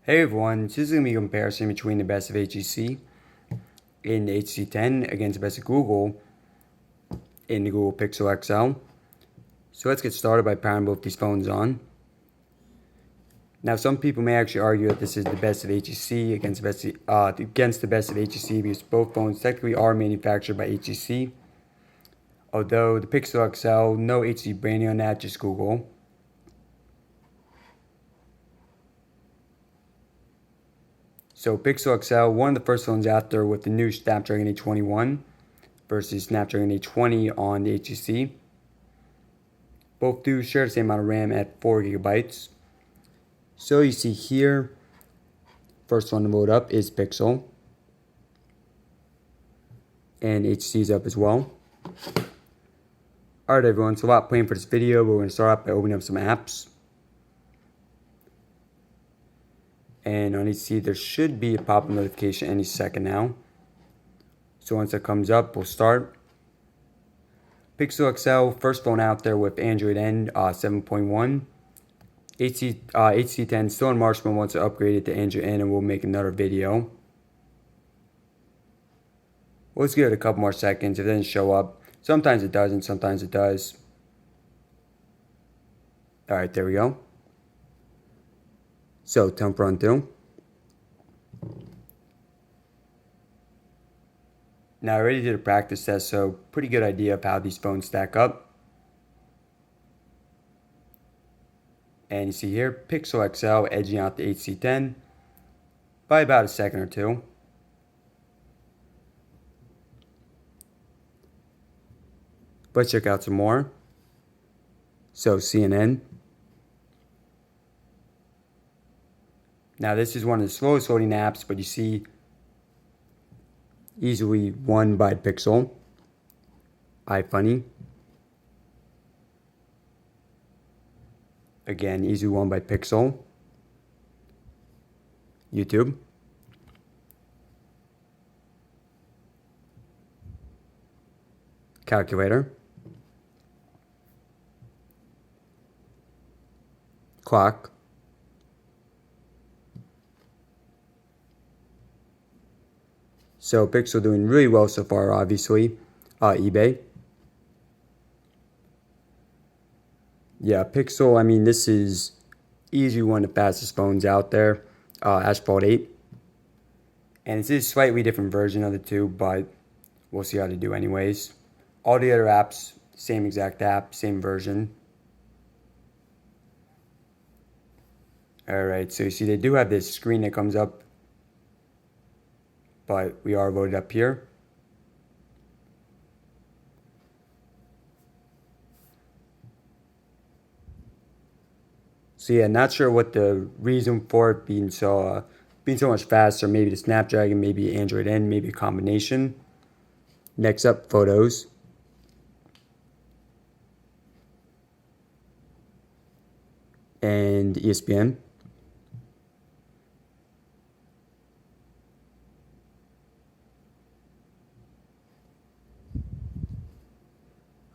Hey everyone, this is going to be a comparison between the best of HTC in the HTC 10 against the best of Google in the Google Pixel XL. So let's get started by powering both these phones on. Now some people may actually argue that this is the best of HTC against the best of HTC because both phones technically are manufactured by HTC. Although the Pixel XL, no HTC branding on that, just Google. So Pixel XL, one of the first phones out there with the new Snapdragon 821 versus Snapdragon 820 on the HTC. Both do share the same amount of RAM at 4 gigabytes. So you see here, first one to load up is Pixel. And HTC's up as well. Alright everyone, so a lot planned for this video, but we're going to start off by opening up some apps. And on HTC there should be a pop-up notification any second now. So once that comes up, we'll start. Pixel XL, first phone out there with Android N 7.1. HTC 10 still in March, but once it upgraded to Android N, and we'll make another video. Let's give it a couple more seconds. If it doesn't show up, sometimes it doesn't, sometimes it does. Alright, there we go. So, time to run through. Now I already did a practice test, so pretty good idea of how these phones stack up. And you see here, Pixel XL edging out the HTC 10 by about a second or two. Let's check out some more. So CNN. Now this is one of the slowest loading apps, but you see easily won by Pixel. iFunny. Again, easily won by Pixel. YouTube. Calculator. Clock. So Pixel doing really well so far, obviously. eBay. Yeah, Pixel, I mean, this is easily one of the fastest phones out there. Asphalt 8. And it's a slightly different version of the two, but we'll see how they do anyways. All the other apps, same exact app, same version. Alright, so you see they do have this screen that comes up, but we are loaded up here. So yeah, not sure what the reason for it being so much faster. Maybe the Snapdragon, maybe Android N, maybe a combination. Next up, photos. And ESPN.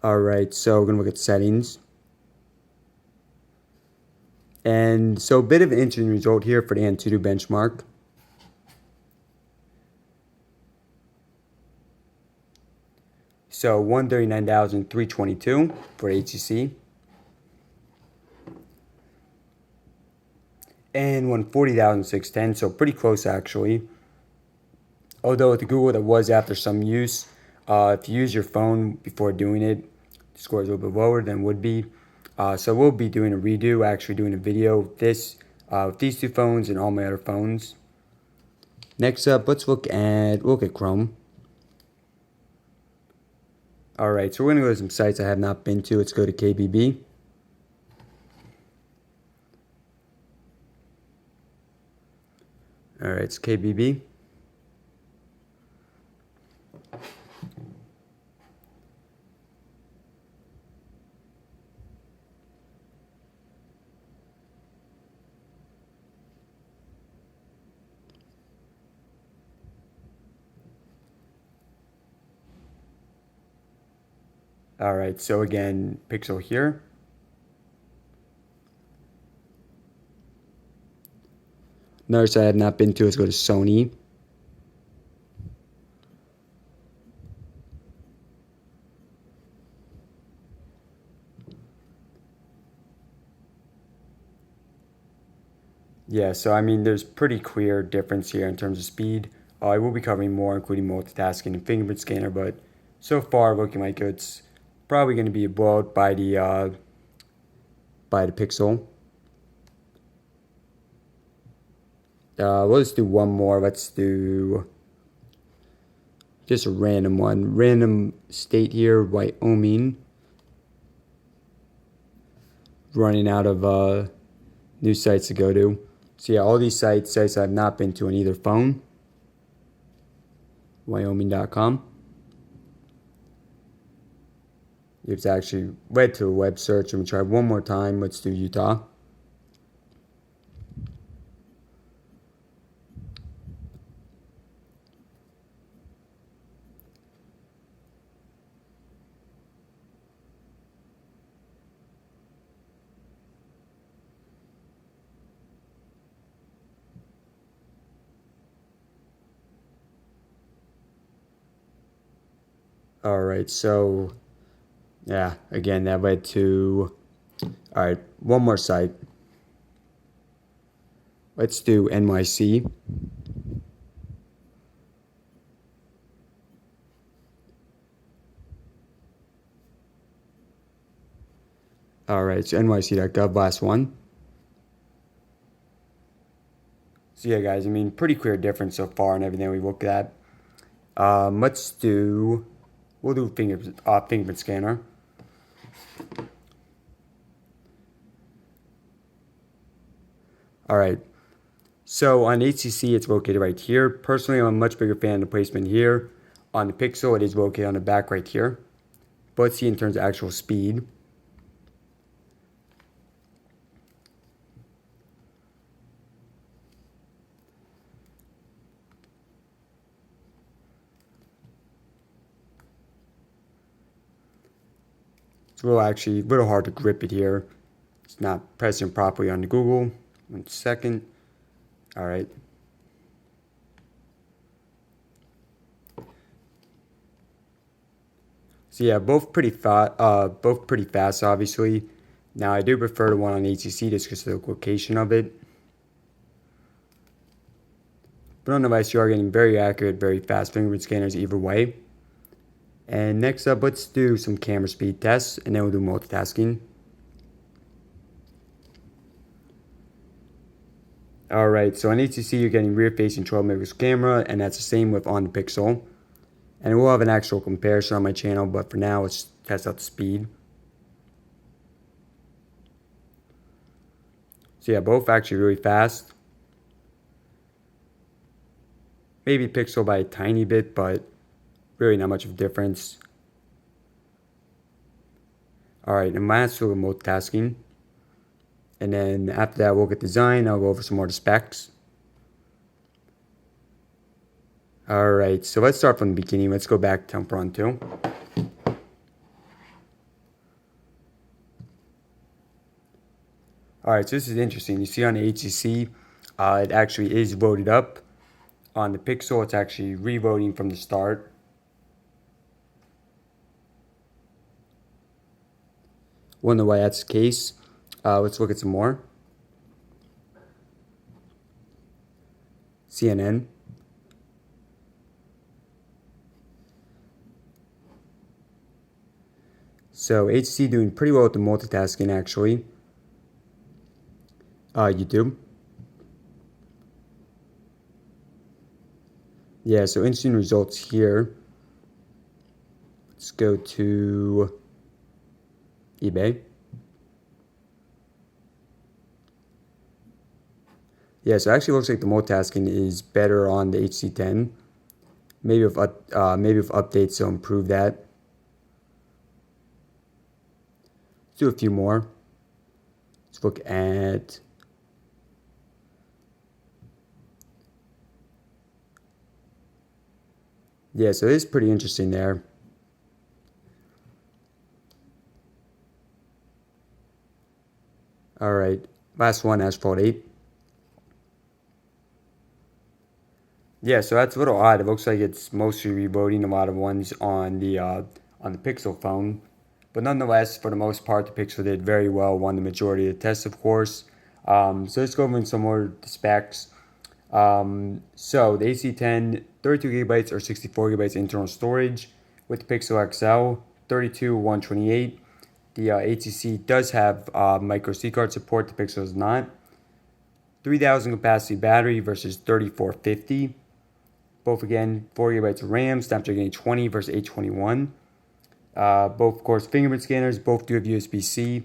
Alright, so we're going to look at settings. And so a bit of an interesting result here for the Antutu benchmark. So 139,322 for HTC. And 140,610, so pretty close actually. Although with the Google that was after some use, if you use your phone before doing it, the score is a little bit lower than would be. So we'll be doing a redo, actually doing a video with these two phones and all my other phones. Next up, let's look at Chrome. Alright, so we're going to go to some sites I have not been to. Let's go to KBB. Alright, it's KBB. Alright, so again, Pixel here. Another site I've not been to is go to Sony. Yeah, so I mean, there's pretty clear difference here in terms of speed. I will be covering more, including multitasking and fingerprint scanner, but so far looking like it's probably going to be a blowout by the Pixel. Let's do one more. Let's do just a random one. Random state here, Wyoming. Running out of new sites to go to. So yeah, all these sites I've not been to on either phone. Wyoming.com. You have to actually wait to a web search, and we try one more time. Let's do Utah. All right, so yeah, again, that led to, all right, one more site. Let's do NYC. All right, so nyc.gov, last one. So yeah, guys, I mean, pretty clear difference so far in everything we looked at. We'll do fingerprint scanner. All right, so on HTC, it's located right here. Personally, I'm a much bigger fan of the placement here. On the Pixel, it is located on the back right here. But let's see in terms of actual speed. It's a little hard to grip it here. It's not pressing properly on the Google. 1 second. All right. So yeah, both pretty fast, obviously. Now I do prefer the one on HTC just because of the location of it. But on the device, you are getting very accurate, very fast fingerprint scanners either way. And next up, let's do some camera speed tests, and then we'll do multitasking. All right, so on HTC, you're getting rear-facing 12 megapixel camera, and that's the same with on the Pixel. And we'll have an actual comparison on my channel, but for now, let's test out the speed. So yeah, both actually really fast. Maybe Pixel by a tiny bit, but really not much of a difference. All right, and last we'll go multitasking. And then after that, we'll get design. I'll go over some more of the specs. All right, so let's start from the beginning. Let's go back to Temperon 2. All right, so this is interesting. You see on the HTC, it actually is loaded up. On the Pixel, it's actually reloading from the start. Wonder why that's the case. Let's look at some more. CNN. So HTC doing pretty well with the multitasking actually. YouTube. Yeah, so interesting results here. Let's go to eBay. Yeah, so it actually looks like the multitasking is better on the HC10. Maybe with updates to improve that. Let's do a few more. Let's look at yeah, so it is pretty interesting there. All right, last one, Asphalt 8. Yeah, so that's a little odd. It looks like it's mostly reloading a lot of ones on the Pixel phone. But nonetheless, for the most part, the Pixel did very well, won the majority of the tests, of course. So let's go over some more specs. So the AC10, 32 gigabytes or 64 gigabytes internal storage. With the Pixel XL, 32, 128. The HTC does have micro SD card support, the Pixel does not. 3,000 capacity battery versus 3,450. Both again, 4 gigabytes of RAM, Snapdragon 820 versus 821. Both, of course, fingerprint scanners, both do have USB-C.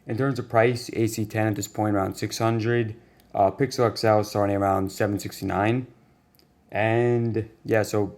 In terms of price, AC10 at this point around 600. Pixel XL starting around 769. And yeah, so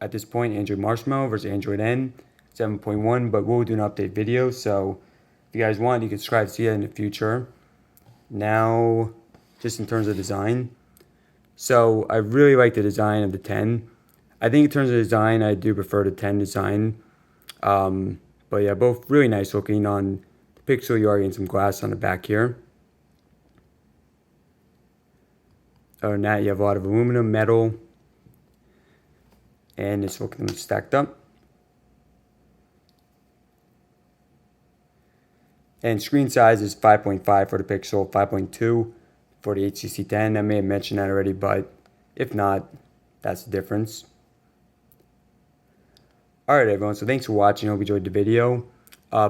at this point, Android Marshmallow versus Android N, 7.1. But we'll do an update video. So if you guys want, you can subscribe to see that in the future. Now, just in terms of design. So I really like the design of the 10. I think in terms of design, I do prefer the 10 design. But yeah, both really nice looking. On the Pixel, you are getting some glass on the back here. Other than that, you have a lot of aluminum, metal, and it's looking stacked up. And screen size is 5.5 for the Pixel, 5.2 for the HTC 10. I may have mentioned that already, but if not, that's the difference. Alright everyone, so thanks for watching. I hope you enjoyed the video.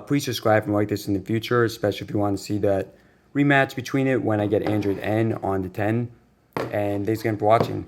Please subscribe and like this in the future, especially if you want to see that rematch between it when I get Android N on the 10. And thanks again for watching.